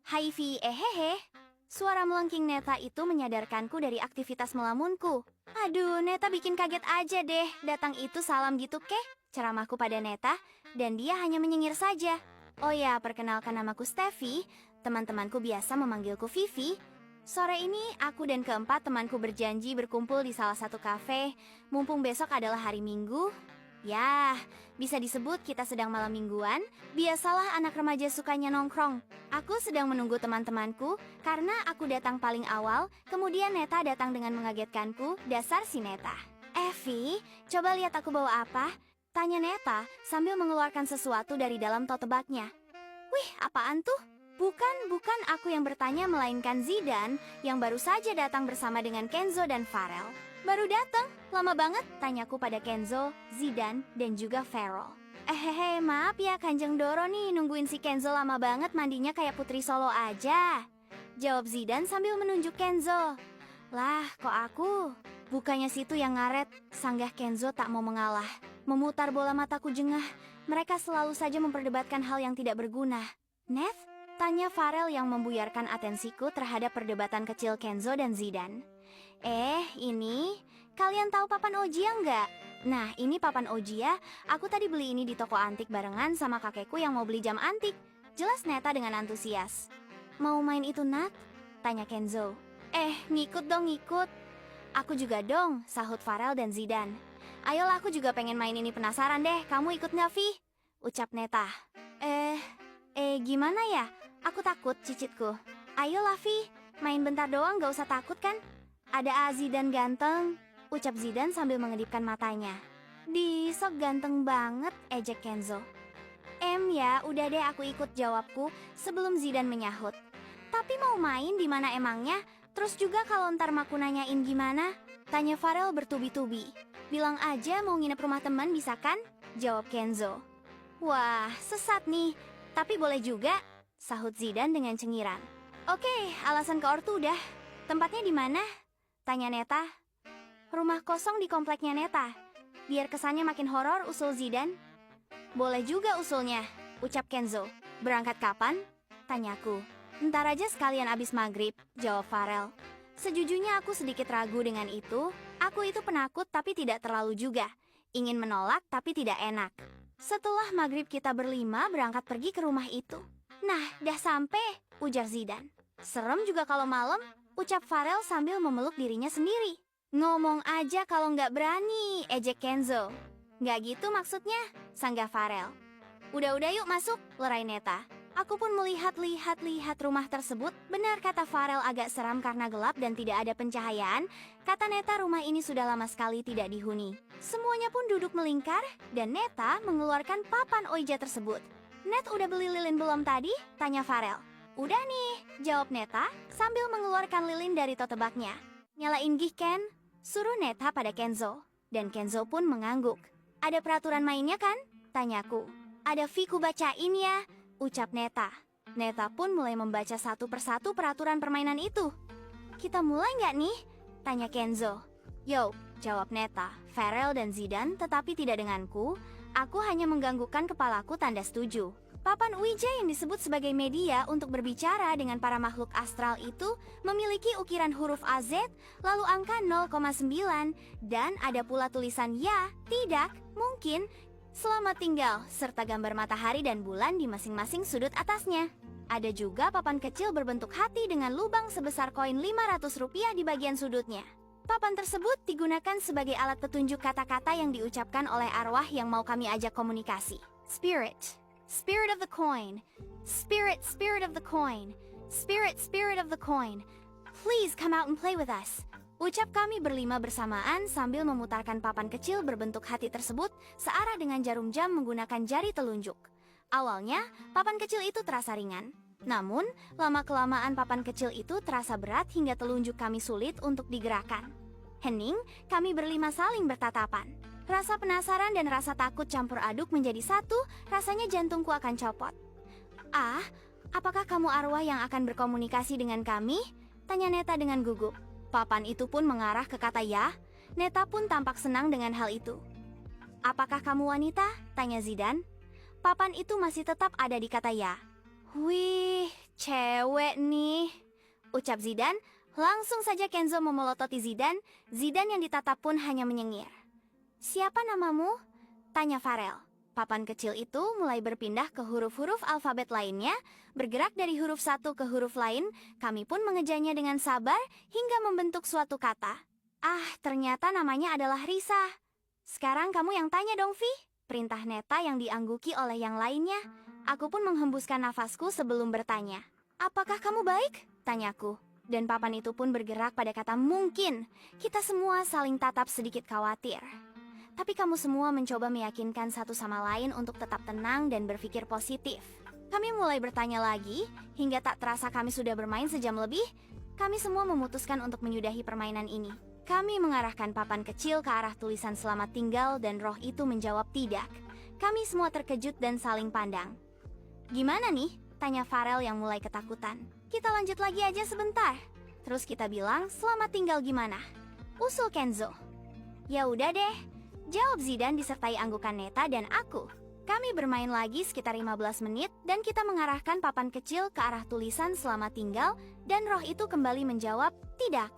Hai Vi, Suara melengking Neta itu menyadarkanku dari aktivitas melamunku. Aduh, Neta bikin kaget aja deh. Datang itu salam gitu keh, ceramahku pada Neta, dan dia hanya menyengir saja. Oh ya, perkenalkan namaku Steffi. Teman-temanku biasa memanggilku Vivi. Sore ini, aku dan keempat temanku berjanji berkumpul di salah satu kafe. Mumpung besok adalah hari Minggu. Ya, bisa disebut kita sedang malam mingguan. Biasalah anak remaja sukanya nongkrong. Aku sedang menunggu teman-temanku karena aku datang paling awal. Kemudian Neta datang dengan mengagetkanku. Dasar si Neta. Vi, coba lihat aku bawa apa? Tanya Neta sambil mengeluarkan sesuatu dari dalam tote bag-nya. Wih, apaan tuh? Bukan aku yang bertanya, melainkan Zidane yang baru saja datang bersama dengan Kenzo dan Farel. Baru datang? Lama banget? Tanyaku pada Kenzo, Zidane, dan juga Farel. Maaf ya Kanjeng Doro nih, nungguin si Kenzo lama banget, mandinya kayak putri Solo aja. Jawab Zidane sambil menunjuk Kenzo. Lah, kok aku? Bukannya situ yang ngaret, sanggah Kenzo tak mau mengalah. Memutar bola mataku jengah, mereka selalu saja memperdebatkan hal yang tidak berguna. Neth? Tanya Farel yang membuyarkan atensiku terhadap perdebatan kecil Kenzo dan Zidane. Ini, kalian tahu papan Ojia nggak? Nah, ini papan Ojia, aku tadi beli ini di toko antik barengan sama kakekku yang mau beli jam antik. Jelas Neta dengan antusias. Mau main itu, Nat? Tanya Kenzo. Ngikut dong, ngikut. Aku juga dong, sahut Farel dan Zidane. Ayolah, aku juga pengen main ini, penasaran deh, kamu ikut nggak, Vi? Ucap Neta. Gimana ya? Aku takut, cicitku. Ayolah, Vi, main bentar doang, gak usah takut kan? Ada Zidane ganteng, ucap Zidane sambil mengedipkan matanya. Sok ganteng banget, ejek Kenzo. Ya, udah deh, aku ikut, jawabku sebelum Zidane menyahut. Tapi mau main di mana emangnya? Terus juga kalau ntar Maku nanyain gimana? Tanya Farel bertubi-tubi. Bilang aja mau nginep rumah teman bisa kan? Jawab Kenzo. Wah, sesat nih. Tapi boleh juga, sahut Zidane dengan cengiran. Oke, alasan ke ortu udah. Tempatnya di mana? Tanya Neta. Rumah kosong di kompleknya Neta. Biar kesannya makin horor, usul Zidane. Boleh juga usulnya, ucap Kenzo. Berangkat kapan? Tanyaku. Ntar aja sekalian abis maghrib, jawab Farel. Sejujurnya aku sedikit ragu dengan itu. Aku itu penakut tapi tidak terlalu juga. Ingin menolak tapi tidak enak. Setelah maghrib kita berlima berangkat pergi ke rumah itu. Nah, dah sampai, ujar Zidane. Serem juga kalau malam, ucap Farel sambil memeluk dirinya sendiri. Ngomong aja kalau nggak berani, ejek Kenzo. Nggak gitu maksudnya, sanggah Farel. Udah yuk masuk, lerai Neta. Aku pun melihat rumah tersebut. Benar kata Farel, agak seram karena gelap dan tidak ada pencahayaan. Kata Neta, rumah ini sudah lama sekali tidak dihuni. Semuanya pun duduk melingkar dan Neta mengeluarkan papan Ouija tersebut. Net, udah beli lilin belum tadi? Tanya Farel. Udah nih, jawab Neta sambil mengeluarkan lilin dari tote bag-nya. Nyalain gih Ken, suruh Neta pada Kenzo. Dan Kenzo pun mengangguk. Ada peraturan mainnya kan? Tanyaku. Ada Viku bacain ya, ucap Neta. Neta pun mulai membaca satu persatu peraturan permainan itu. Kita mulai nggak nih? Tanya Kenzo. Yo, jawab Neta, Farel dan Zidane, tetapi tidak denganku. Aku hanya mengganggukan kepalaku tanda setuju. Papan Ouija yang disebut sebagai media untuk berbicara dengan para makhluk astral itu memiliki ukiran huruf AZ, lalu angka 0,9, dan ada pula tulisan ya, tidak, mungkin, selamat tinggal, serta gambar matahari dan bulan di masing-masing sudut atasnya. Ada juga papan kecil berbentuk hati dengan lubang sebesar koin Rp500 di bagian sudutnya. Papan tersebut digunakan sebagai alat petunjuk kata-kata yang diucapkan oleh arwah yang mau kami ajak komunikasi. Spirit, spirit of the coin. Spirit, spirit of the coin. Spirit, spirit of the coin. Please come out and play with us. Ucap kami berlima bersamaan sambil memutarkan papan kecil berbentuk hati tersebut searah dengan jarum jam menggunakan jari telunjuk. Awalnya, papan kecil itu terasa ringan. Namun, lama-kelamaan papan kecil itu terasa berat hingga telunjuk kami sulit untuk digerakkan. Hening, kami berlima saling bertatapan. Rasa penasaran dan rasa takut campur aduk menjadi satu, rasanya jantungku akan copot. Apakah kamu arwah yang akan berkomunikasi dengan kami? Tanya Neta dengan gugup. Papan itu pun mengarah ke kata ya. Neta pun tampak senang dengan hal itu. Apakah kamu wanita? Tanya Zidane. Papan itu masih tetap ada di kata ya. Wih, cewek. cewek nih, ucap Zidane. Langsung saja Kenzo memelototi Zidane. Zidane yang ditatap pun hanya menyengir. Siapa namamu? Tanya Farel. Papan kecil itu mulai berpindah ke huruf-huruf alfabet lainnya, bergerak dari huruf satu ke huruf lain. Kami pun mengejarnya dengan sabar hingga membentuk suatu kata. Ah, ternyata namanya adalah Risa. Sekarang kamu yang tanya dong, Vi. Perintah Neta yang diangguki oleh yang lainnya. Aku pun menghembuskan nafasku sebelum bertanya. Apakah kamu baik? Tanyaku. Dan papan itu pun bergerak pada kata mungkin. Kita semua saling tatap sedikit khawatir. Tapi kamu semua mencoba meyakinkan satu sama lain untuk tetap tenang dan berpikir positif. Kami mulai bertanya lagi, hingga tak terasa kami sudah bermain sejam lebih. Kami semua memutuskan untuk menyudahi permainan ini. Kami mengarahkan papan kecil ke arah tulisan selamat tinggal dan roh itu menjawab tidak. Kami semua terkejut dan saling pandang. Gimana nih? Tanya Farel yang mulai ketakutan. Kita lanjut lagi aja sebentar. Terus kita bilang selamat tinggal gimana? Usul Kenzo. Ya udah deh. Jawab Zidane disertai anggukan Neta dan aku. Kami bermain lagi sekitar 15 menit dan kita mengarahkan papan kecil ke arah tulisan selamat tinggal dan roh itu kembali menjawab tidak.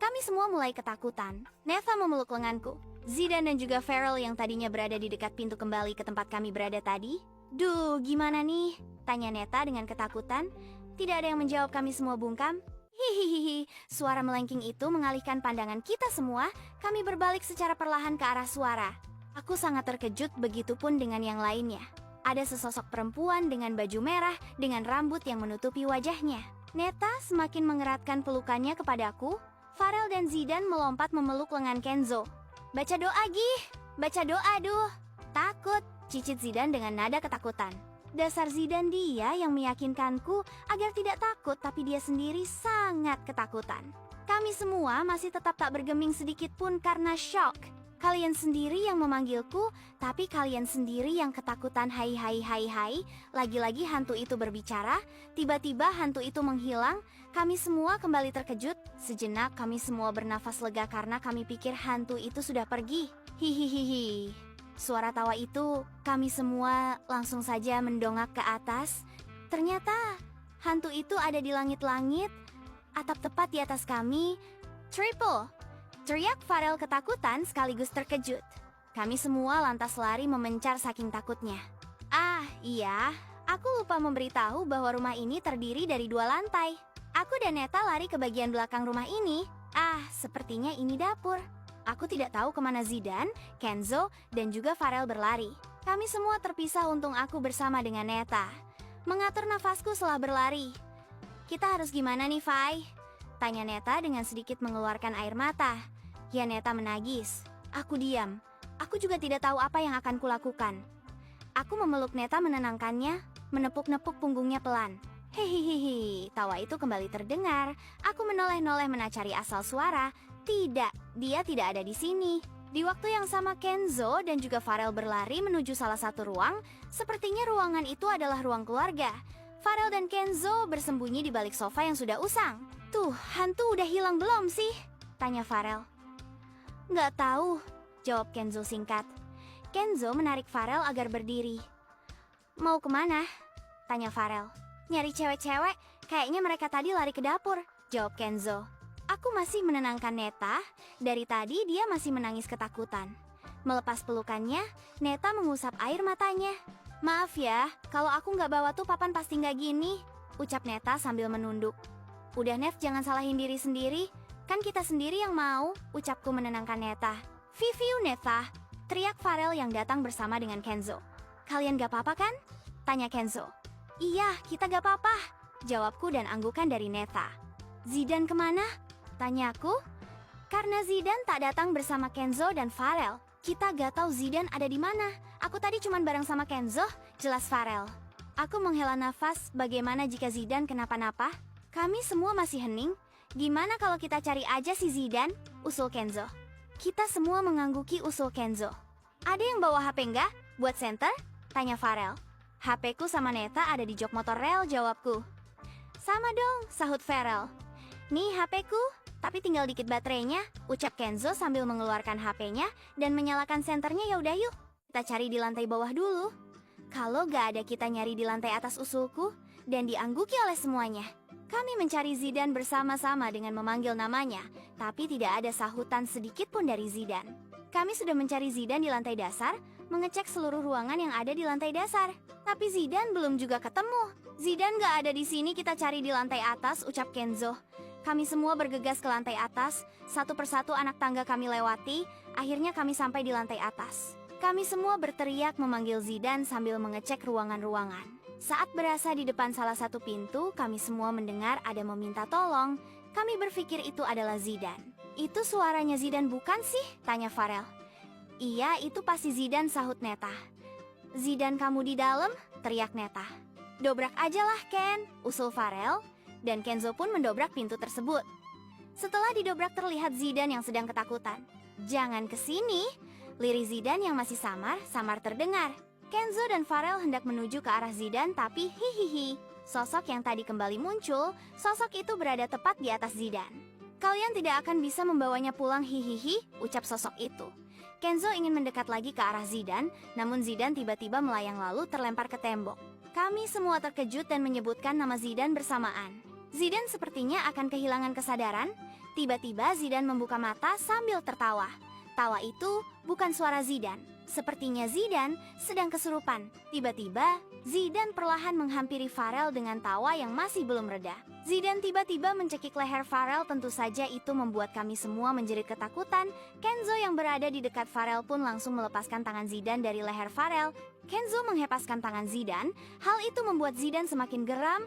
Kami semua mulai ketakutan. Neta memeluk lenganku. Zidane dan juga Farel yang tadinya berada di dekat pintu kembali ke tempat kami berada tadi. Duh, gimana nih? Tanya Neta dengan ketakutan. Tidak ada yang menjawab, kami semua bungkam. Hihihihi, suara melengking itu mengalihkan pandangan kita semua. Kami berbalik secara perlahan ke arah suara. Aku sangat terkejut, begitupun dengan yang lainnya. Ada sesosok perempuan dengan baju merah, dengan rambut yang menutupi wajahnya. Neta semakin mengeratkan pelukannya kepadaku. Farel dan Zidane melompat memeluk lengan Kenzo. Baca doa, Gih. Baca doa, duh. Takut, cicit Zidane dengan nada ketakutan. Dasar Zidane, dia yang meyakinkanku agar tidak takut, tapi dia sendiri sangat ketakutan. Kami semua masih tetap tak bergeming sedikit pun karena shock. Kalian sendiri yang memanggilku, tapi kalian sendiri yang ketakutan. Hai hai hai hai. Lagi-lagi hantu itu berbicara. Tiba-tiba hantu itu menghilang. Kami semua kembali terkejut. Sejenak kami semua bernafas lega karena kami pikir hantu itu sudah pergi. Hihihihi. Suara tawa itu, kami semua langsung saja mendongak ke atas. Ternyata hantu itu ada di langit-langit, atap tepat di atas kami. Triple! Teriak Farel ketakutan sekaligus terkejut. Kami semua lantas lari memencar saking takutnya. Ah, iya, aku lupa memberitahu bahwa rumah ini terdiri dari 2 lantai. Aku dan Neta lari ke bagian belakang rumah ini. Ah, sepertinya ini dapur. Aku tidak tahu kemana Zidane, Kenzo, dan juga Farel berlari. Kami semua terpisah untung aku bersama dengan Neta. Mengatur nafasku setelah berlari. Kita harus gimana nih, Fai? Tanya Neta dengan sedikit mengeluarkan air mata. Ya, Neta menagis. Aku diam. Aku juga tidak tahu apa yang akan kulakukan. Aku memeluk Neta menenangkannya, menepuk-nepuk punggungnya pelan. Hehehe, tawa itu kembali terdengar. Aku menoleh-noleh menacari asal suara. Tidak, dia tidak ada di sini. Di waktu yang sama Kenzo dan juga Farel berlari menuju salah satu ruang. Sepertinya ruangan itu adalah ruang keluarga. Farel dan Kenzo bersembunyi di balik sofa yang sudah usang. Tuh, hantu udah hilang belum sih? Tanya Farel. Nggak tahu, jawab Kenzo singkat. Kenzo menarik Farel agar berdiri. Mau kemana? Tanya Farel. Nyari cewek-cewek, kayaknya mereka tadi lari ke dapur, jawab Kenzo. Aku masih menenangkan Neta, dari tadi dia masih menangis ketakutan. Melepas pelukannya, Neta mengusap air matanya. Maaf ya, kalau aku nggak bawa tuh papan pasti nggak gini, ucap Neta sambil menunduk. Udah Nev, jangan salahin diri sendiri, kan kita sendiri yang mau, ucapku menenangkan Neta. Viviu Neta, teriak Farel yang datang bersama dengan Kenzo. Kalian gak apa-apa kan? Tanya Kenzo. Iya, kita gak apa-apa, jawabku dan anggukan dari Neta. Zidane kemana? Tanyaku. Karena Zidane tak datang bersama Kenzo dan Farel, kita gak tahu Zidane ada di mana. Aku tadi cuma bareng sama Kenzo, jelas Farel. Aku menghela nafas, bagaimana jika Zidane kenapa-napa? Kami semua masih hening. Gimana kalau kita cari aja si Zidane? Usul Kenzo. Kita semua mengangguki usul Kenzo. Ada yang bawa HP nggak? Buat center? Tanya Farel. HP-ku sama Neta ada di jok motor rel, jawabku. Sama dong, sahut Farel. Nih HP-ku, tapi tinggal dikit baterainya, ucap Kenzo sambil mengeluarkan HP-nya dan menyalakan senternya. Ya udah yuk, kita cari di lantai bawah dulu. Kalau gak ada, kita nyari di lantai atas, usulku, dan diangguki oleh semuanya. Kami mencari Zidane bersama-sama dengan memanggil namanya, tapi tidak ada sahutan sedikit pun dari Zidane. Kami sudah mencari Zidane di lantai dasar, mengecek seluruh ruangan yang ada di lantai dasar. Tapi Zidane belum juga ketemu. Zidane gak ada di sini, kita cari di lantai atas, ucap Kenzo. Kami semua bergegas ke lantai atas, satu persatu anak tangga kami lewati, akhirnya kami sampai di lantai atas. Kami semua berteriak memanggil Zidane sambil mengecek ruangan-ruangan. Saat berasa di depan salah satu pintu, kami semua mendengar ada meminta tolong. Kami berpikir itu adalah Zidane. Itu suaranya Zidane bukan sih? Tanya Farel. Iya, itu pasti Zidane, sahut Neta. Zidane kamu di dalam? Teriak Neta. Dobrak aja lah Ken, usul Farel. Dan Kenzo pun mendobrak pintu tersebut. Setelah didobrak terlihat Zidane yang sedang ketakutan. Jangan kesini, lirik Zidane yang masih samar terdengar. Kenzo dan Farel hendak menuju ke arah Zidane tapi hihihi. Sosok yang tadi kembali muncul, sosok itu berada tepat di atas Zidane. Kalian tidak akan bisa membawanya pulang hihihi, ucap sosok itu. Kenzo ingin mendekat lagi ke arah Zidane, namun Zidane tiba-tiba melayang lalu terlempar ke tembok. Kami semua terkejut dan menyebutkan nama Zidane bersamaan. Zidane sepertinya akan kehilangan kesadaran. Tiba-tiba Zidane membuka mata sambil tertawa. Tawa itu bukan suara Zidane. Sepertinya Zidane sedang kesurupan. Tiba-tiba Zidane perlahan menghampiri Farel dengan tawa yang masih belum reda. Zidane tiba-tiba mencekik leher Farel, tentu saja itu membuat kami semua menjerit ketakutan. Kenzo yang berada di dekat Farel pun langsung melepaskan tangan Zidane dari leher Farel. Kenzo menghepaskan tangan Zidane. Hal itu membuat Zidane semakin geram.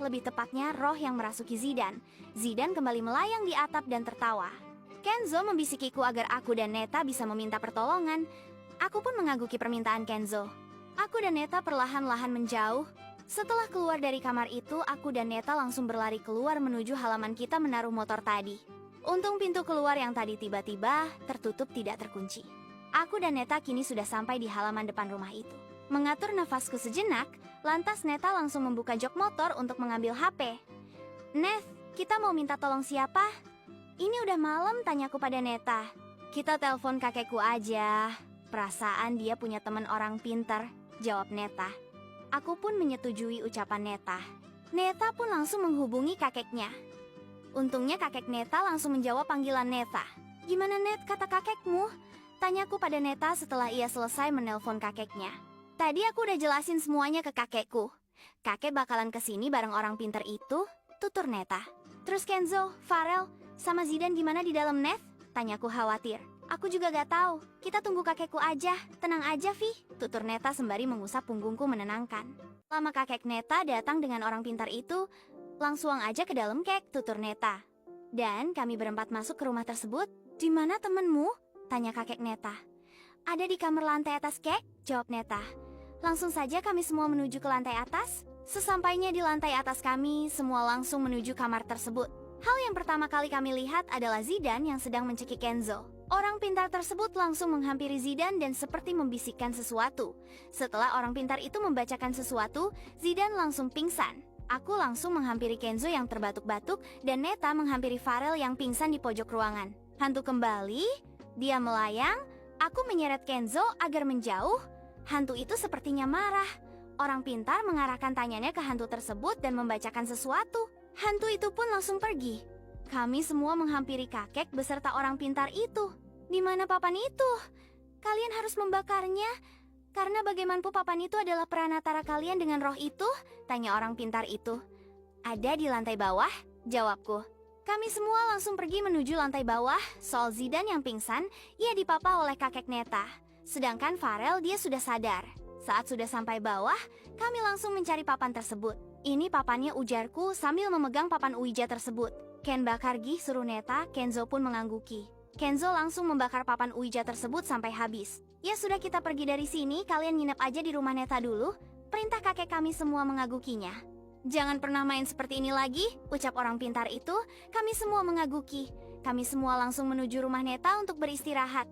Lebih tepatnya roh yang merasuki Zidane. Zidane kembali melayang di atap dan tertawa. Kenzo membisikiku agar aku dan Neta bisa meminta pertolongan. Aku pun mengaguki permintaan Kenzo. Aku dan Neta perlahan-lahan menjauh. Setelah keluar dari kamar itu, aku dan Neta langsung berlari keluar menuju halaman kita menaruh motor tadi. Untung pintu keluar yang tadi tiba-tiba tertutup tidak terkunci. Aku dan Neta kini sudah sampai di halaman depan rumah itu. Mengatur nafasku sejenak, lantas Neta langsung membuka jok motor untuk mengambil HP. Neth, kita mau minta tolong siapa? Ini udah malam, tanyaku pada Neta. Kita telepon kakekku aja. Perasaan dia punya teman orang pintar, jawab Neta. Aku pun menyetujui ucapan Neta. Neta pun langsung menghubungi kakeknya. Untungnya kakek Neta langsung menjawab panggilan Neta. Gimana Net, kata kakekmu? Tanyaku pada Neta setelah ia selesai menelpon kakeknya. Tadi aku udah jelasin semuanya ke kakekku. Kakek bakalan kesini bareng orang pintar itu, tutur Neta. Terus Kenzo, Farel, sama Zidane gimana di dalam Neth? Tanyaku khawatir. Aku juga gak tahu. Kita tunggu kakekku aja. Tenang aja, Vi, tutur Neta sembari mengusap punggungku menenangkan. Lama kakek Neta datang dengan orang pintar itu, langsung aja ke dalam kek, tutur Neta. Dan kami berempat masuk ke rumah tersebut. Di mana temenmu? Tanya kakek Neta. Ada di kamar lantai atas kek, jawab Neta. Langsung saja kami semua menuju ke lantai atas. Sesampainya di lantai atas kami, semua langsung menuju kamar tersebut. Hal yang pertama kali kami lihat adalah Zidane yang sedang mencekik Kenzo. Orang pintar tersebut langsung menghampiri Zidane dan seperti membisikkan sesuatu. Setelah orang pintar itu membacakan sesuatu, Zidane langsung pingsan. Aku langsung menghampiri Kenzo yang terbatuk-batuk dan Neta menghampiri Farel yang pingsan di pojok ruangan. Hantu kembali. Dia melayang, aku menyeret Kenzo agar menjauh. Hantu itu sepertinya marah. Orang pintar mengarahkan tanyanya ke hantu tersebut dan membacakan sesuatu. Hantu itu pun langsung pergi. Kami semua menghampiri kakek beserta orang pintar itu. Di mana papan itu? Kalian harus membakarnya. Karena bagaimanapun papan itu adalah peranatara kalian dengan roh itu, tanya orang pintar itu. Ada di lantai bawah, jawabku. Kami semua langsung pergi menuju lantai bawah. Soal Zidane yang pingsan, ia dipapa oleh kakek Neta. Sedangkan Farel dia sudah sadar. Saat sudah sampai bawah, kami langsung mencari papan tersebut. Ini papannya, ujarku sambil memegang papan Ouija tersebut. Ken bakar gih, suruh Neta. Kenzo pun mengangguki. Kenzo langsung membakar papan Ouija tersebut sampai habis. Ya sudah, kita pergi dari sini, kalian nginep aja di rumah Neta dulu. Perintah kakek kami semua mengagukinya. Jangan pernah main seperti ini lagi, ucap orang pintar itu. Kami semua mengaguki. Kami semua langsung menuju rumah Neta untuk beristirahat.